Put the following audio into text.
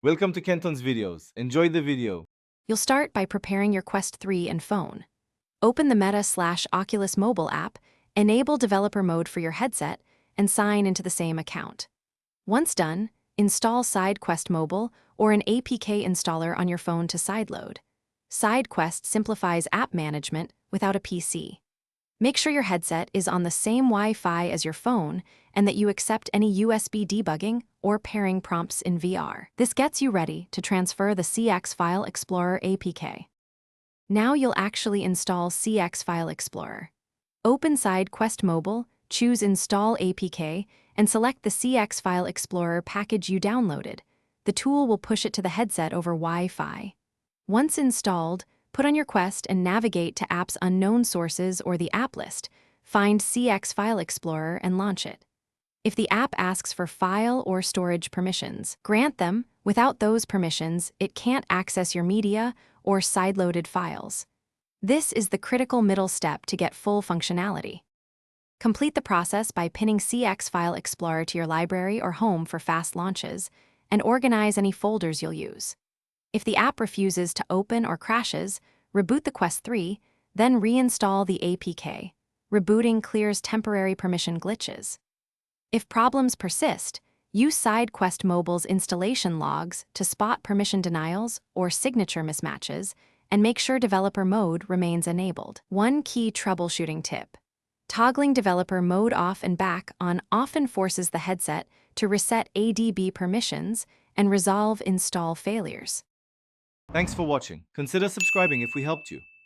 Welcome to Kenton's videos. Enjoy the video. You'll start by preparing your Quest 3 and phone. Open the Meta/Oculus mobile app, enable developer mode for your headset, and sign into the same account. Once done, install SideQuest Mobile or an APK installer on your phone to sideload. SideQuest simplifies app management without a PC. Make sure your headset is on the same Wi-Fi as your phone and that you accept any USB debugging or pairing prompts in VR. This gets you ready to transfer the CX File Explorer APK. Now you'll actually install CX File Explorer. Open SideQuest Mobile, choose Install APK, and select the CX File Explorer package you downloaded. The tool will push it to the headset over Wi-Fi. Once installed, put on your Quest and navigate to App's Unknown Sources or the App List. Find CX File Explorer and launch it. If the app asks for file or storage permissions, grant them. Without those permissions, it can't access your media or sideloaded files. This is the critical middle step to get full functionality. Complete the process by pinning CX File Explorer to your library or home for fast launches, and organize any folders you'll use. If the app refuses to open or crashes, reboot the Quest 3, then reinstall the APK. Rebooting clears temporary permission glitches. If problems persist, use SideQuest Mobile's installation logs to spot permission denials or signature mismatches, and make sure developer mode remains enabled. One key troubleshooting tip: toggling developer mode off and back on often forces the headset to reset ADB permissions and resolve install failures. Thanks for watching. Consider subscribing if we helped you.